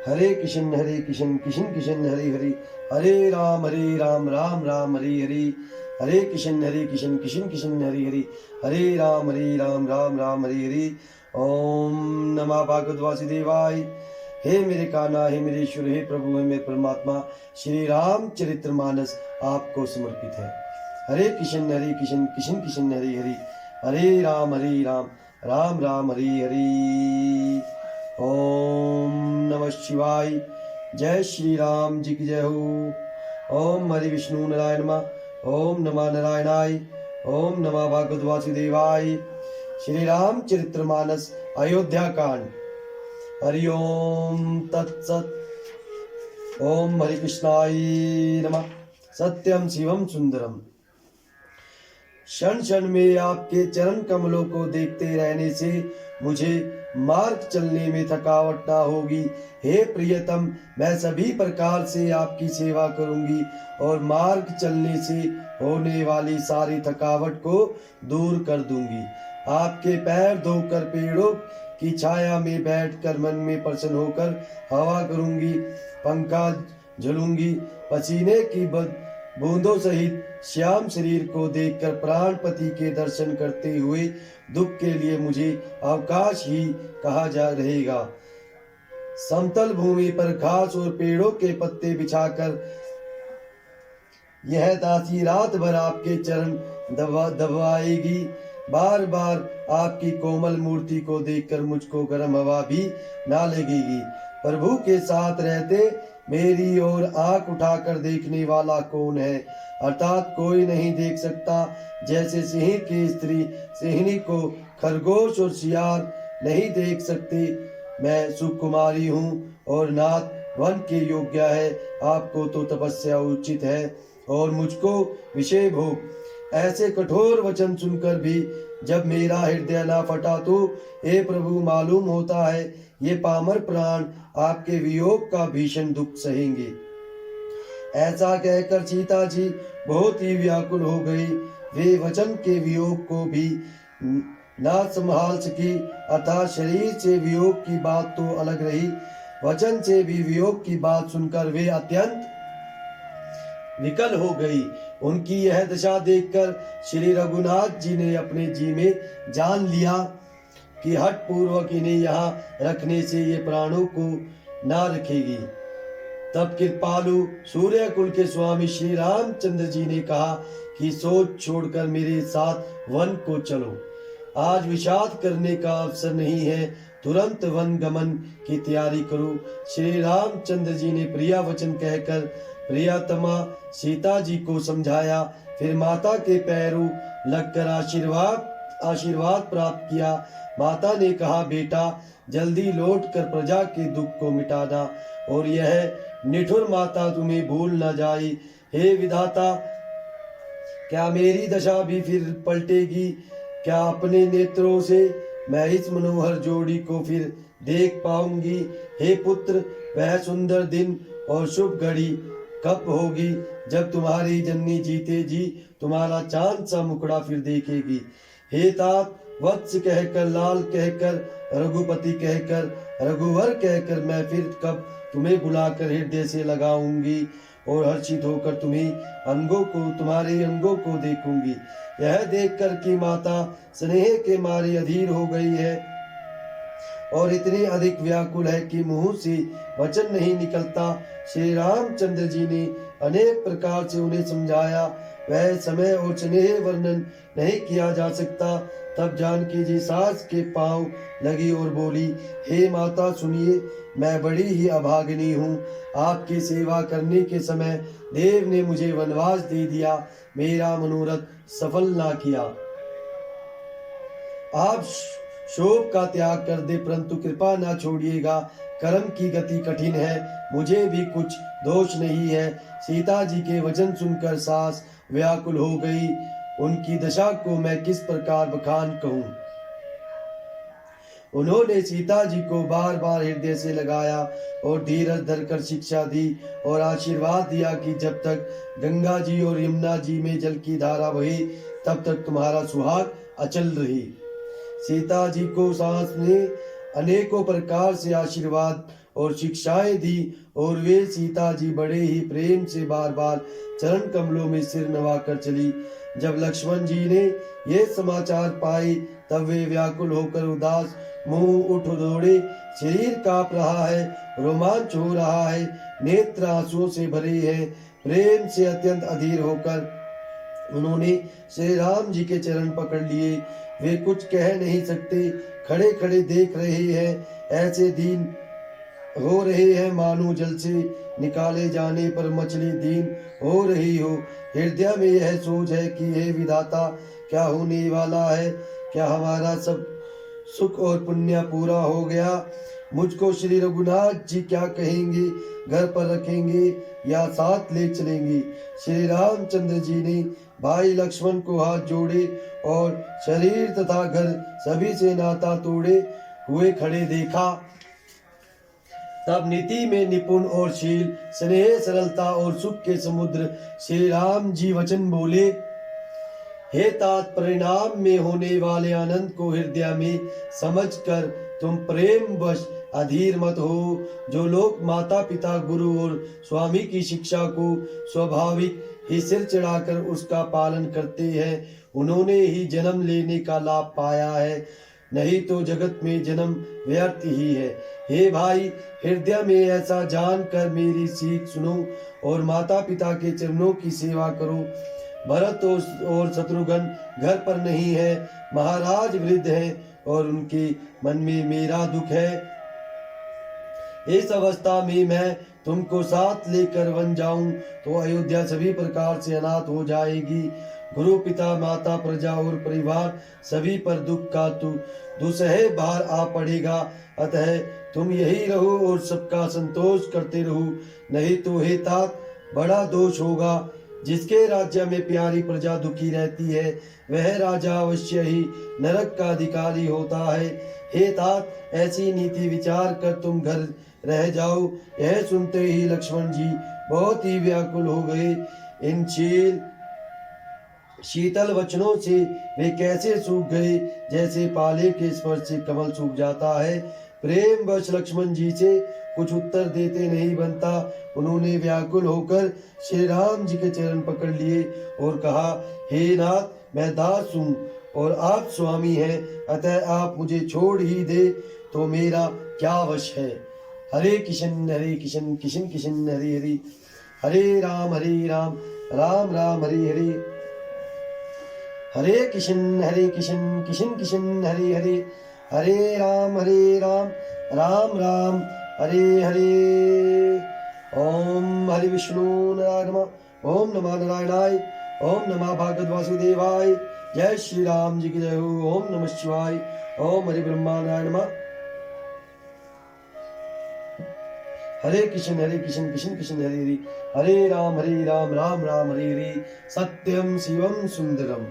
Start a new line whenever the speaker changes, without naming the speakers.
हरे कृष्ण कृष्ण कृष्ण हरे हरे, हरे राम राम राम हरे हरे, हरे कृष्ण कृष्ण कृष्ण हरे हरे, हरे राम राम राम हरे हरे। ओम नमः भागवत वासुदेवाय। हे मेरे कान्हा, हे मेरे ईश्वर, हे प्रभु, हे मेरे परमात्मा, श्री राम चरितमानस आपको समर्पित है। हरे कृष्ण कृष्ण कृष्ण हरे हरे, हरे राम राम राम हरे हरे। ओम नमः शिवाय। जय श्री राम जी की जय हो। ओम हरि विष्णु नारायण नमः, ओम नमः नारायणाय, ओम नमः भागवत वासुदेवाय। श्री राम चरितमानस अयोध्या कांड। हरि ओम तत्सत। ओम हरि कृष्णाय नमः। सत्यम शिवम सुंदरम। क्षण क्षण में आपके चरण कमलों को देखते रहने से मुझे मार्ग चलने में थकावट ना होगी। हे प्रियतम, मैं सभी प्रकार से आपकी सेवा करूंगी और मार्ग चलने से होने वाली सारी थकावट को दूर कर दूंगी। आपके पैर धोकर पेड़ों की छाया में बैठकर मन में प्रसन्न होकर हवा करूंगी, पंखा झूलूंगी। पसीने की बूंदों सहित श्याम शरीर को देखकर प्राणपति के दर्शन करते हुए दुख के लिए मुझे अवकाश ही कहा जा रहेगा। समतल भूमि पर घास और पेड़ों के पत्ते बिछाकर यह दासी रात भर आपके चरण दबाएगी। बार बार आपकी कोमल मूर्ति को देखकर मुझको गर्म हवा भी ना लगेगी। प्रभु के साथ रहते मेरी ओर आंख उठाकर देखने वाला कौन है? अर्थात कोई नहीं देख सकता। जैसे सिंह की स्त्री सिंहनी को खरगोश और सियार नहीं देख सकते, मैं सुकुमारी हूँ और नाथ वन के योग्य है। आपको तो तपस्या उचित है और मुझको विषय भोग। ऐसे कठोर वचन सुनकर भी जब मेरा हृदय ना फटा तो हे प्रभु, मालूम होता है ये पामर प्राण आपके वियोग का भीषण दुख सहेंगे। ऐसा कहकर सीता जी बहुत ही व्याकुल हो गई। वे वचन के वियोग को भी ना संभाल सकी। अर्थात शरीर से वियोग की बात तो अलग रही, वचन से भी वियोग की बात सुनकर वे अत्यंत विकल हो गई। उनकी यह दशा देखकर श्री रघुनाथ जी ने अपने जी में जान लिया कि हठ पूर्वक इन्हें यहाँ रखने से ये प्राणों को ना रखेगी। तब कृपालु सूर्य कुल के स्वामी श्री रामचंद्र जी ने कहा कि सोच छोड़कर मेरे साथ वन को चलो। आज विषाद करने का अवसर नहीं है, तुरंत वन गमन की तैयारी करो। श्री रामचंद्र जी ने प्रिया वचन कहकर प्रियतमा सीता जी को समझाया। फिर माता के पैरों लगकर आशीर्वाद प्राप्त किया। माता ने कहा, बेटा जल्दी लौटकर प्रजा के दुख को मिटाना और यह निठुर माता तुम्हें भूल न जाए। हे विधाता, क्या मेरी दशा भी फिर पलटेगी? क्या अपने नेत्रों से मैं इस मनोहर जोड़ी को फिर देख पाऊंगी? हे पुत्र, वह सुंदर दिन और शुभ घड़ी कब होगी जब तुम्हारी जननी जीते जी तुम्हारा चांद सा मुखड़ा फिर देखेगी? हे तात, वत्स कहकर, लाल कहकर, रघुपति कहकर, रघुवर कहकर मैं फिर कब तुम्हें बुलाकर हृदय से लगाऊंगी और हर्षित होकर तुम्हारे अंगों को देखूंगी। यह देखकर कि माता स्नेह के मारे अधीर हो गई है और इतनी अधिक व्याकुल है कि मुंह से वचन नहीं निकलता, श्री रामचंद्र जी ने अनेक प्रकार से उन्हें समझाया। वह समय और स्नेह वर्णन नहीं किया जा सकता। तब जानकी जी सास के पांव लगी और बोली, हे माता सुनिए, मैं बड़ी ही अभागिनी हूँ। आपकी सेवा करने के समय देव ने मुझे वनवास दे दिया, मेरा मनोरथ सफल ना किया। आप शोक का त्याग कर दे, परंतु कृपा ना छोड़िएगा। कर्म की गति कठिन है, मुझे भी कुछ दोष नहीं है। सीता जी के वचन सुनकर सास व्याकुल हो गई। उनकी दशा को मैं किस प्रकार बखान कहूँ। उन्होंने सीता जी को बार बार हृदय से लगाया और धीरज धरकर शिक्षा दी और आशीर्वाद दिया कि जब तक गंगा जी और यमुना जी में जल की धारा बही तब तक तुम्हारा सुहाग अचल रही। सीता जी को सास ने अनेकों प्रकार से आशीर्वाद और शिक्षाएं दी और वे सीता जी बड़े ही प्रेम से बार बार चरण कमलों में सिर नवाकर चली। जब लक्ष्मण जी ने ये समाचार पाए तब वे व्याकुल होकर उदास मुंह उठ दौड़े। शरीर कांप रहा है, रोमांच हो रहा है, नेत्र आंसुओं से भरे हैं। प्रेम से अत्यंत अधीर होकर उन्होंने श्री राम जी के चरण पकड़ लिए। वे कुछ कह नहीं सकते, खड़े खड़े देख रहे हैं। ऐसे दीन हो रहे हैं मानो जल से निकाले जाने पर मछली दीन हो रही हो। हृदय में यह सोच है कि हे विधाता, क्या होने वाला है? क्या हमारा सब सुख और पुण्य पूरा हो गया? मुझको श्री रघुनाथ जी क्या कहेंगे? घर पर रखेंगे या साथ ले चलेंगे? श्री रामचंद्र जी ने भाई लक्ष्मण को हाथ जोड़े और शरीर तथा घर सभी से नाता तोड़े हुए खड़े देखा। तब नीति में निपुण और शील, स्नेह, सरलता और सुख के समुद्र श्री राम जी वचन बोले। हे तात, परिणाम में होने वाले आनंद को हृदय में समझकर तुम प्रेम वश अधीर मत हो। जो लोग माता पिता, गुरु और स्वामी की शिक्षा को स्वाभाविक ही सिर चढ़ाकर उसका पालन करते हैं, उन्होंने ही जन्म लेने का लाभ पाया है, नहीं तो जगत में जन्म व्यर्थ ही है। हे भाई, हृदय में ऐसा जानकर मेरी सीख सुनो और माता पिता के चरणों की सेवा करो। भरत और शत्रुघ्न घर पर नहीं है, महाराज वृद्ध हैं और उनके मन में मेरा दुख है। इस अवस्था में मैं तुमको साथ लेकर वन जाऊं तो अयोध्या सभी प्रकार से अनाथ हो जाएगी। गुरु, पिता, माता, प्रजा और परिवार सभी पर दुख का दुसह भार आ पड़ेगा। अतः तुम यही रहो और सबका संतोष करते रहो, नहीं तो हे तात, बड़ा दोष होगा। जिसके राज्य में प्यारी प्रजा दुखी रहती है, वह राजा अवश्य ही नरक का अधिकारी होता है। हे तात, ऐसी नीति विचार कर तुम घर रह जाओ। यह सुनते ही लक्ष्मण जी बहुत ही व्याकुल हो गए। इन शीतल वचनों से वे कैसे सूख गए, जैसे पाले के स्पर्श से कमल सूख जाता है। प्रेम वश लक्ष्मण जी से कुछ उत्तर देते नहीं बनता। उन्होंने व्याकुल होकर श्री राम जी के चरण पकड़ लिए और कहा, हे नाथ, मैं दास हूँ और आप स्वामी हैं, अतः आप मुझे छोड़ ही दे तो मेरा क्या वश है। हरे कृष्ण कृष्ण कृष्ण हरे हरे, हरे राम राम राम हरे हरे। हरे कृष्ण कृष्ण कृष्ण हरे हरे, हरे राम राम राम हरे हरे। ओम हरि विष्णु नारायण नमः। ओम नमः नारायणाय। ओम नमः भागवत वासुदेवाय। जय श्री राम जी की जय हो। ओम नमः शिवाय। ओम हरि ब्रह्मा नारायण नमः। हरे कृष्ण कृष्ण कृष्ण हरे हरे, हरे राम राम राम हरे हरे। सत्यम शिवम सुंदरम।